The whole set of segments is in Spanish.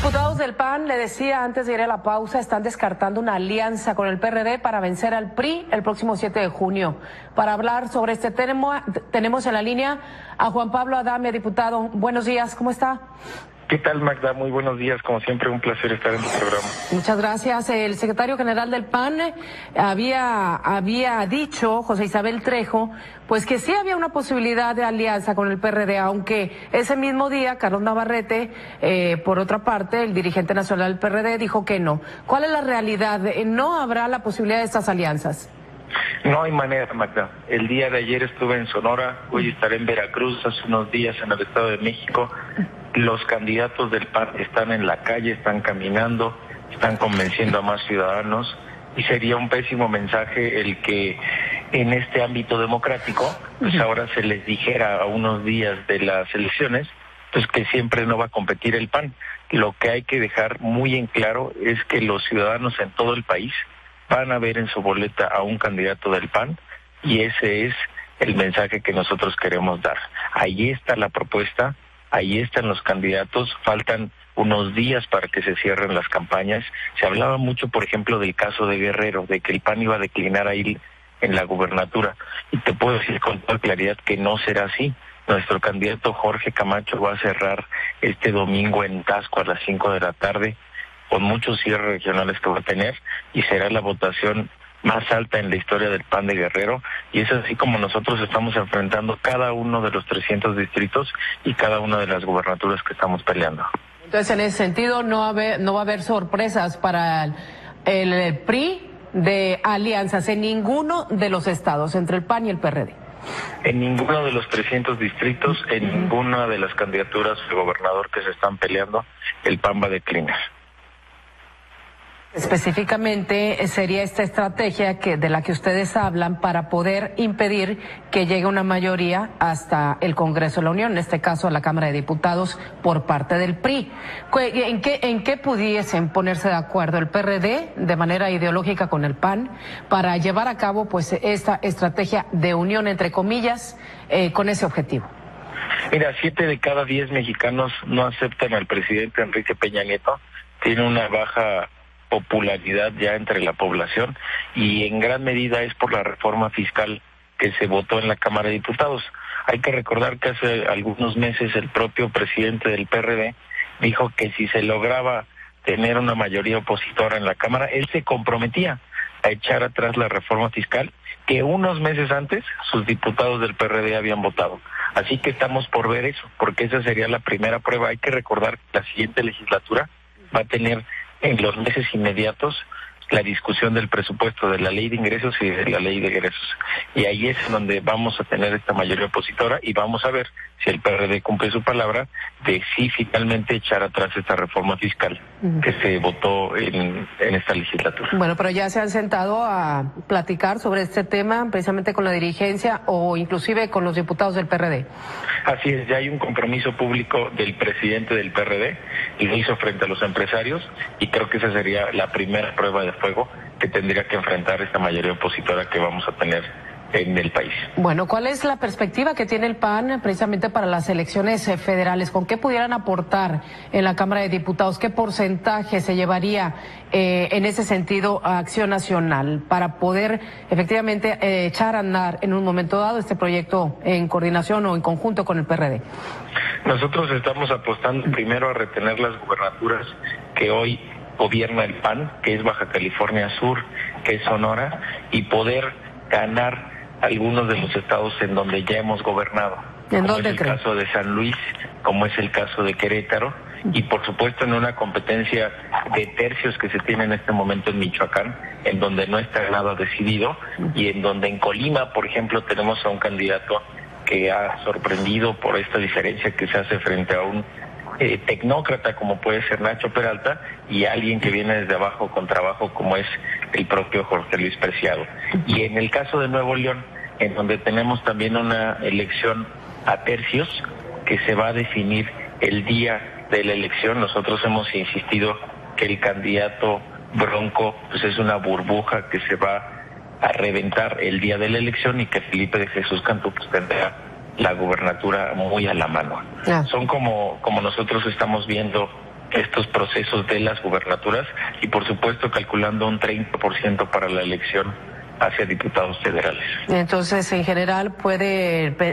Diputados del PAN, le decía antes de ir a la pausa, están descartando una alianza con el PRD para vencer al PRI el próximo 7 de junio. Para hablar sobre este tema, tenemos en la línea a Juan Pablo Adame, diputado. Buenos días, ¿cómo está? ¿Qué tal, Magda? Muy buenos días. Como siempre, un placer estar en tu programa. Muchas gracias. El secretario general del PAN había dicho, José Isabel Trejo, pues que sí había una posibilidad de alianza con el PRD, aunque ese mismo día Carlos Navarrete, por otra parte, el dirigente nacional del PRD, dijo que no. ¿Cuál es la realidad? ¿No habrá la posibilidad de estas alianzas? No hay manera, Magda. El día de ayer estuve en Sonora, hoy estaré en Veracruz, hace unos días en el Estado de México. Los candidatos del PAN están en la calle, están caminando, están convenciendo a más ciudadanos y sería un pésimo mensaje el que en este ámbito democrático, pues ahora se les dijera a unos días de las elecciones, pues que siempre no va a competir el PAN. Lo que hay que dejar muy en claro es que los ciudadanos en todo el país van a ver en su boleta a un candidato del PAN y ese es el mensaje que nosotros queremos dar. Ahí está la propuesta. Ahí están los candidatos, faltan unos días para que se cierren las campañas. Se hablaba mucho, por ejemplo, del caso de Guerrero, de que el PAN iba a declinar ahí en la gubernatura. Y te puedo decir con toda claridad que no será así. Nuestro candidato Jorge Camacho va a cerrar este domingo en Taxco a las 5 de la tarde, con muchos cierres regionales que va a tener, y será la votación más alta en la historia del PAN de Guerrero, y es así como nosotros estamos enfrentando cada uno de los 300 distritos y cada una de las gubernaturas que estamos peleando. Entonces, en ese sentido, no va a haber sorpresas para el PRI de alianzas en ninguno de los estados, entre el PAN y el PRD. En ninguno de los 300 distritos, en ninguna de las candidaturas de gobernador que se están peleando, el PAN va a declinar. Específicamente sería esta estrategia de la que ustedes hablan para poder impedir que llegue una mayoría hasta el Congreso de la Unión, en este caso a la Cámara de Diputados, por parte del PRI. ¿En qué pudiesen ponerse de acuerdo el PRD de manera ideológica con el PAN para llevar a cabo pues esta estrategia de unión, entre comillas, con ese objetivo? Mira, 7 de cada 10 mexicanos no aceptan al presidente Enrique Peña Nieto. Tiene una baja popularidad ya entre la población y en gran medida es por la reforma fiscal que se votó en la Cámara de Diputados. Hay que recordar que hace algunos meses el propio presidente del PRD dijo que si se lograba tener una mayoría opositora en la Cámara, él se comprometía a echar atrás la reforma fiscal que unos meses antes sus diputados del PRD habían votado. Así que estamos por ver eso, porque esa sería la primera prueba. Hay que recordar que la siguiente legislatura va a tener en los meses inmediatos la discusión del presupuesto, de la ley de ingresos y de la ley de egresos. Y ahí es donde vamos a tener esta mayoría opositora y vamos a ver si el PRD cumple su palabra de sí finalmente echar atrás esta reforma fiscal que se votó en esta legislatura. Bueno, pero ya se han sentado a platicar sobre este tema precisamente con la dirigencia o inclusive con los diputados del PRD. Así es, ya hay un compromiso público del presidente del PRD y lo hizo frente a los empresarios y creo que esa sería la primera prueba de fuego que tendría que enfrentar esta mayoría opositora que vamos a tener en el país. Bueno, ¿cuál es la perspectiva que tiene el PAN precisamente para las elecciones federales? ¿Con qué pudieran aportar en la Cámara de Diputados? ¿Qué porcentaje se llevaría en ese sentido a Acción Nacional para poder efectivamente echar a andar en un momento dado este proyecto en coordinación o en conjunto con el PRD? Nosotros estamos apostando primero a retener las gubernaturas que hoy gobierna el PAN, que es Baja California Sur, que es Sonora, y poder ganar algunos de los estados en donde ya hemos gobernado, como es el caso de San Luis, como es el caso de Querétaro, y por supuesto en una competencia de tercios que se tiene en este momento en Michoacán, en donde no está nada decidido, y en donde en Colima, por ejemplo, tenemos a un candidato que ha sorprendido por esta diferencia que se hace frente a un tecnócrata como puede ser Nacho Peralta y alguien que viene desde abajo con trabajo como es el propio Jorge Luis Preciado. Y en el caso de Nuevo León, en donde tenemos también una elección a tercios que se va a definir el día de la elección, nosotros hemos insistido que el candidato Bronco pues es una burbuja que se va a reventar el día de la elección y que Felipe de Jesús Cantú pues tendrá la gubernatura muy a la mano. Son como nosotros estamos viendo estos procesos de las gubernaturas y por supuesto calculando un 30% para la elección hacia diputados federales. Entonces, en general,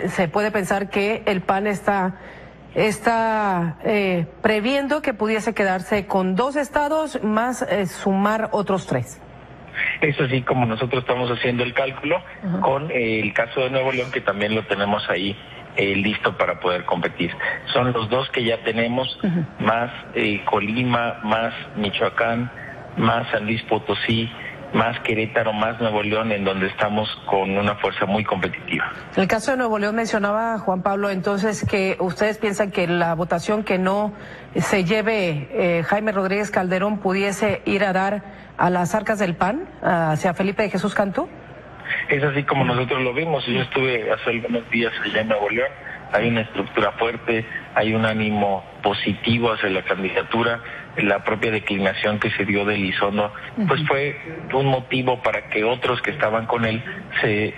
se puede pensar que el PAN está previendo que pudiese quedarse con 2 estados más sumar otros 3. Es así como nosotros estamos haciendo el cálculo con el caso de Nuevo León, que también lo tenemos ahí listo para poder competir. Son los 2 que ya tenemos, más Colima, más Michoacán, más San Luis Potosí, más Querétaro, más Nuevo León, en donde estamos con una fuerza muy competitiva. En el caso de Nuevo León mencionaba Juan Pablo, entonces, que ustedes piensan que la votación que no se lleve Jaime Rodríguez Calderón pudiese ir a dar a las arcas del PAN, hacia Felipe de Jesús Cantú. Es así como nosotros lo vimos. Yo estuve hace algunos días allá en Nuevo León. Hay una estructura fuerte, hay un ánimo positivo hacia la candidatura. La propia declinación que se dio de Elizondo, pues fue un motivo para que otros que estaban con él se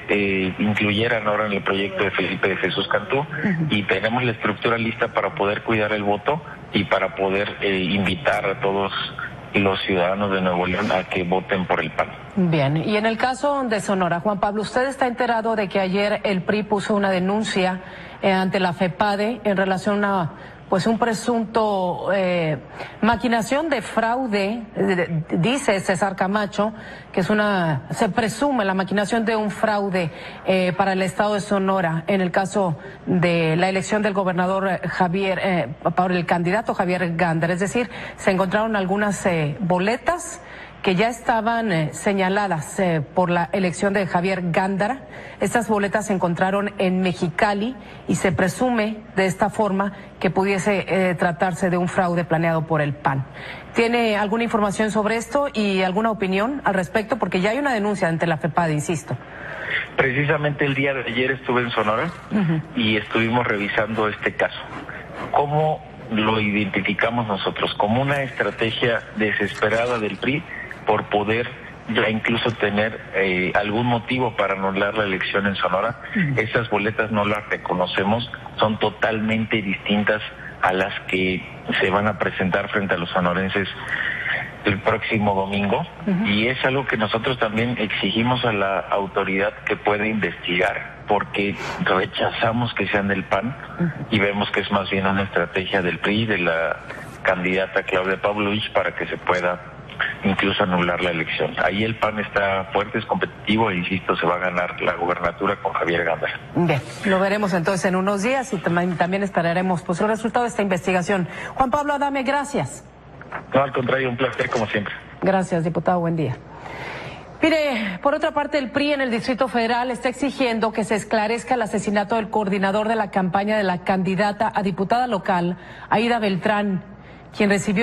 incluyeran ahora en el proyecto de Felipe de Jesús Cantú, y tenemos la estructura lista para poder cuidar el voto y para poder invitar a todos los ciudadanos de Nuevo León a que voten por el PAN. Bien, y en el caso de Sonora, Juan Pablo, ¿usted está enterado de que ayer el PRI puso una denuncia ante la FEPADE en relación a un presunto maquinación de fraude? Dice César Camacho que se presume la maquinación de un fraude para el estado de Sonora en el caso de la elección del gobernador por el candidato Javier Gándara. Es decir, se encontraron algunas boletas que ya estaban señaladas por la elección de Javier Gándara. Estas boletas se encontraron en Mexicali y se presume de esta forma que pudiese tratarse de un fraude planeado por el PAN. ¿Tiene alguna información sobre esto y alguna opinión al respecto? Porque ya hay una denuncia ante la FEPADE, insisto. Precisamente el día de ayer estuve en Sonora y estuvimos revisando este caso. ¿Cómo lo identificamos nosotros? Como una estrategia desesperada del PRI por poder ya incluso tener algún motivo para anular la elección en Sonora. Esas boletas no las reconocemos, son totalmente distintas a las que se van a presentar frente a los sonorenses el próximo domingo, y es algo que nosotros también exigimos a la autoridad que pueda investigar, porque rechazamos que sean del PAN y vemos que es más bien una estrategia del PRI, de la candidata Claudia Pavlovich, para que se pueda incluso anular la elección. Ahí el PAN está fuerte, es competitivo e insisto, se va a ganar la gubernatura con Javier Gándara. Bien, lo veremos entonces en unos días y también esperaremos el resultado de esta investigación. Juan Pablo Adame, gracias. No, al contrario, un placer como siempre. Gracias, diputado, buen día. Mire, por otra parte, el PRI en el Distrito Federal está exigiendo que se esclarezca el asesinato del coordinador de la campaña de la candidata a diputada local, Aida Beltrán, quien recibió